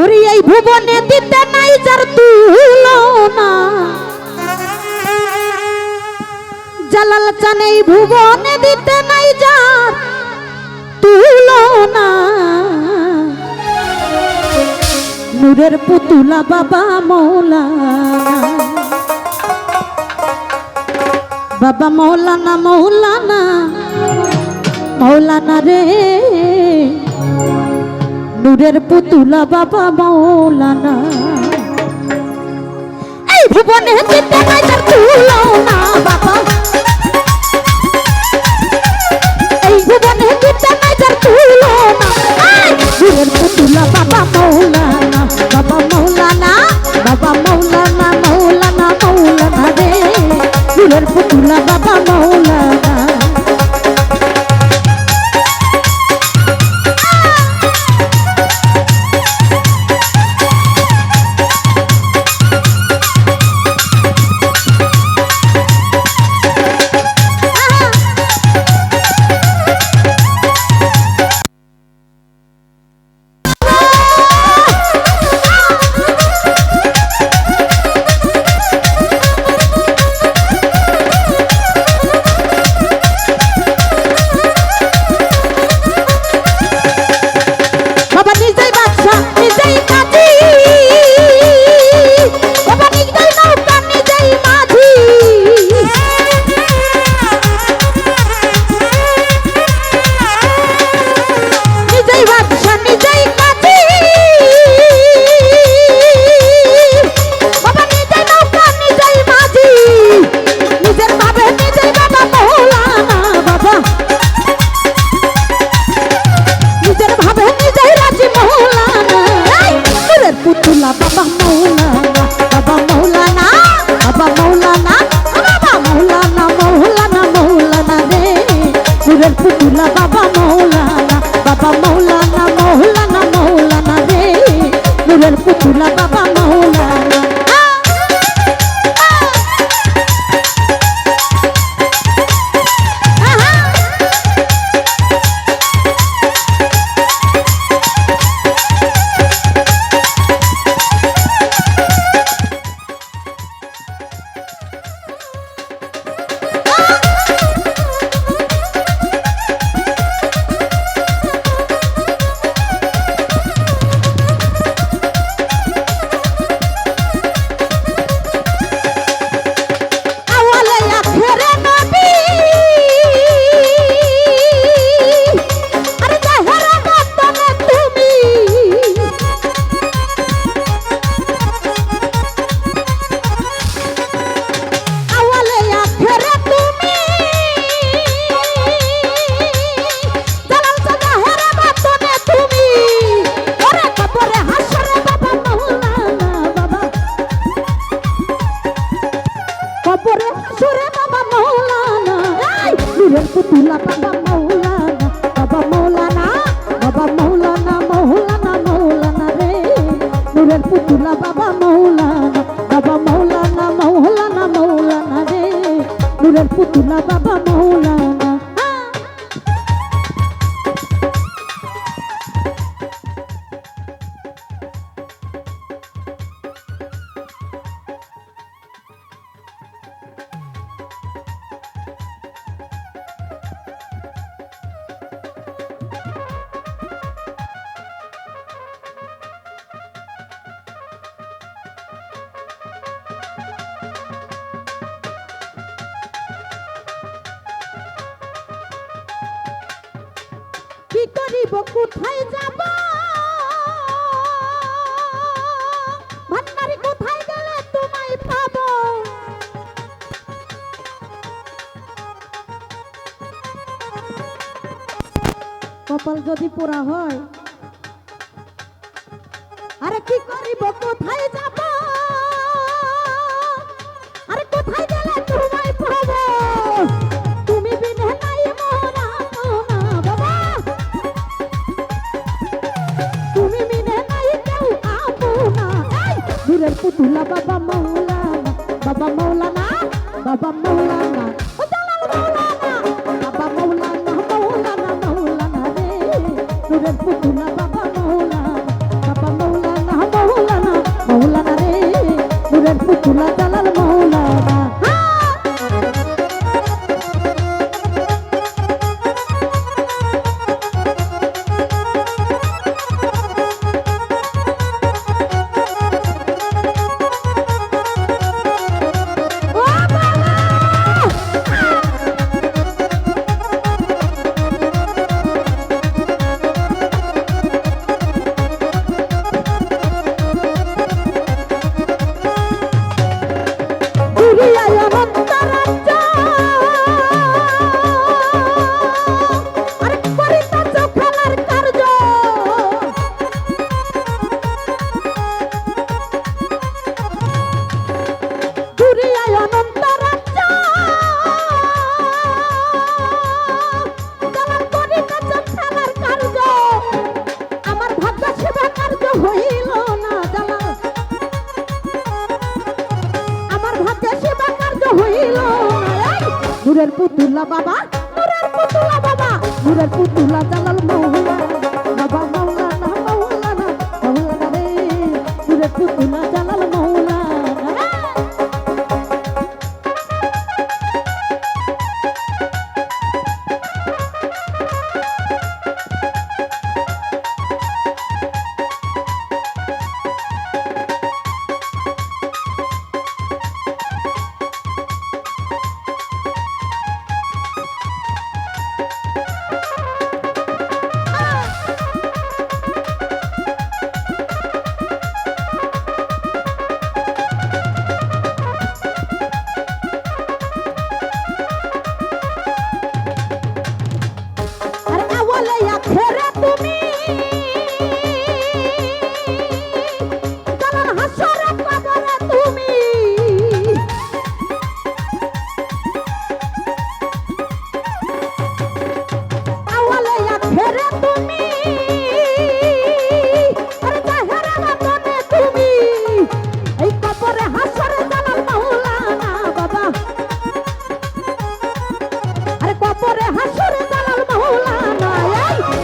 ওরে এই ভুবনে দিতে নাই যার তুলনা, জালাল চান এই ভুবনে দিতে নাই যার তুলনা। নূরের পুতুলা বাবা মৌলানা, বাবা মৌলানা মৌলানা মৌলানা রে, নূরের পুতুলা বাবা মৌলানা। এই ভুবনে দিতে নাই যার তুলনা বাবা, এই ভুবনে দিতে নাই যার তুলনা। নূরের পুতুলা বাবা মৌলানা, বাবা মৌলানা বাবা মৌলানা মৌলানা মৌলানা রে, নূরের পুতুলা বাবা মৌলানা। পুতুলা বাবা মৌলানা, বাবা মৌলানা মৌলানা মৌলানা রে, নূরের পুতুলা বাবা মৌলানা। নূরের পুতুলা বাবা মৌলানা, বাবা মৌলানা বাবা মৌলানা মৌলানা মৌলানা রে, নূরের পুতুলা বাবা মৌলানা, বাবা মৌলানা মৌলানা মৌলানা রে, নূরের পুতুলা বাবা মৌলানা। কি করিব কোথায় যাব, ভান্ডারি কোথায় গেলে তোমায় পাব, কপাল যদি পোড়া হয়। আরে কি করিব কোথায় যাব, আরে কোথায় গেলে তোমায় পাব, তুমি বিনে নাই মোরা মোনা বাবা, তুমি বিনে নাই কেউ আপনা। নূরের পুতুলা বাবা মৌলানা, বাবা মৌলানা বাবা মৌলানা, ও জালাল মৌলানা, বাবা মৌলানা মৌলানা মৌলানা রে, নূরের পুতুলা বাবা মৌলানা, বাবা মৌলানা নূরের পুতুলা জালাল মৌলানা নূরের পুতুলা বাবা নূরের পুতুলা বাবা নূরের পুতুলা জালাল মৌলানা বাবা মৌলানা মৌলানা মৌলানা রে নূরের পুতুলা জালাল মৌলানা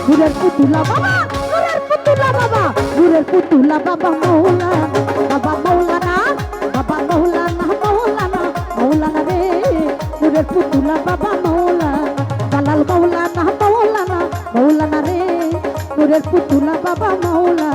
নূরের পুতুলা বাবা নূরের পুতুলা বাবা নূরের পুতুলা বাবা মৌলানা বাবা মৌলানা বাবা মৌলানা মৌলানা মৌলানা রে নূরের পুতুলা বাবা মৌলানা জালাল মৌলানা মৌলানা মৌলানা রে নূরের পুতুলা বাবা মৌলানা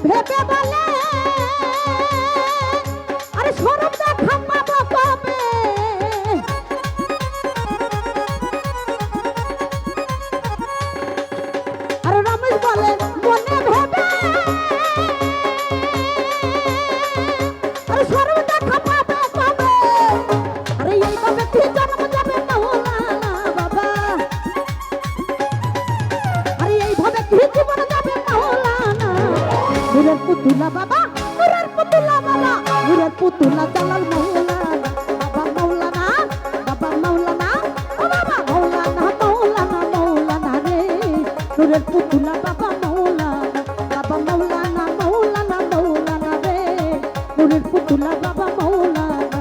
ভেবে বলে আরে সরব দেখা পাবো কবে আরে রমেশ বলে মনে ভেবে আরে সরব দেখা পাবো কবে আরে এইভাবে কি জন্ম যাবে মৌলানা বাবা আরে এইভাবে কি জীবন যাবে মৌলানা নূরের পুতুলা বাবা নূরের পুতুলা বাবা নূরের পুতুলা জালাল মৌলানা বাবা মৌলানা বাবা মৌলানা বাবা মৌলানা মৌলানা মৌলানা রে নূরের পুতুলা বাবা মৌলানা বাবা মৌলানা মৌলানা মৌলানা রে নূরের পুতুলা বাবা মৌলানা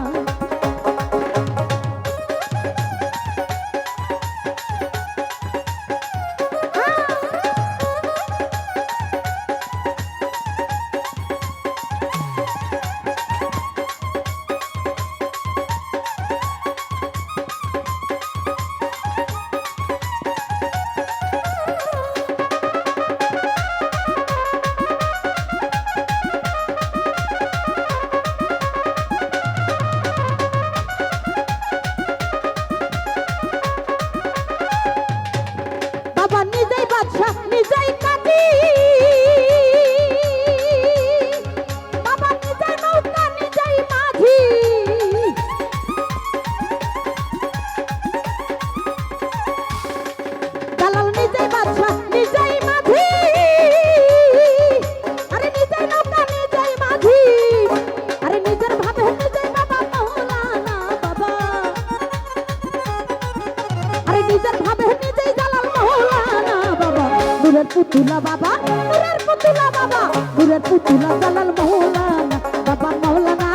নিজের ভাবে নিজেই জালাল মৌলানা বাবা নূরের পুতুলা বাবা নূরের পুতুলা বাবা নূরের পুতুলা জালাল মৌলানা বাবা মৌলানা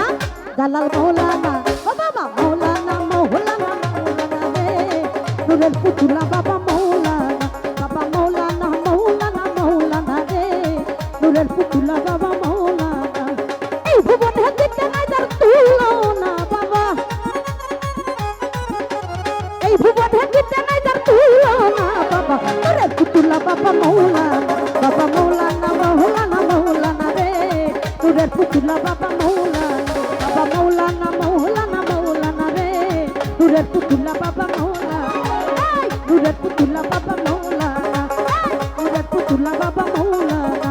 জালাল মৌলানা ও বাবা মৌলানা মৌলানা মৌলানা রে নূরের পুতুলা বাবা মৌলানা বাবা মৌলানা মৌলানা মৌলানা রে নূরের পুতুলা বাবা মৌলানা এই ভুবনে দিতে নাই যার তুলনা বাবা এই ভুবনে দিতে নাই যার তুলনা বাবা নূরের পুতুলা বাবা মৌলানা বাবা মৌলানা মৌলানা মৌলানা রে নূরের পুতুলা বাবা মৌলানা বাবা মৌলানা মৌলানা মৌলানা রে নূরের পুতুলা বাবা মৌলানা নূরের পুতুলা বাবা মৌলানা নূরের পুতুলা বাবা মৌলানা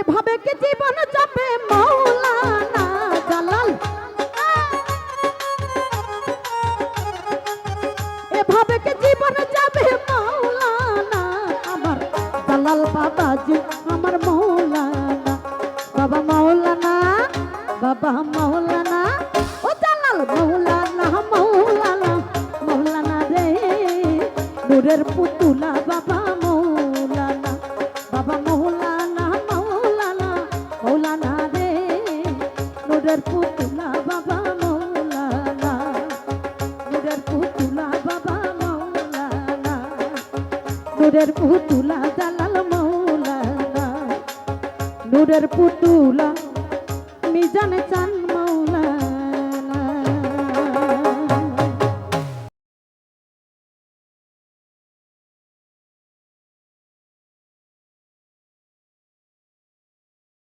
এভাবে কি জীবন যাবে মৌলানা জালাল এভাবে কি জীবন যাবে মৌলানা আমার জালাল বাবা জি আমার মৌলানা বাবা মৌলানা বাবা মৌলানা ও জালাল মৌলানা মৌলানা মৌলানা রে নূরের পুতুলা বাবা মৌলানা বাবা মৌলানা মৌলানা মৌলানা রে নূরের পুতুলা বাবা মৌলানা নূরের পুতুলা বাবা মৌলানা নূরের পুতুলা জালাল মৌলানা নূরের পুতুলা মিজান চান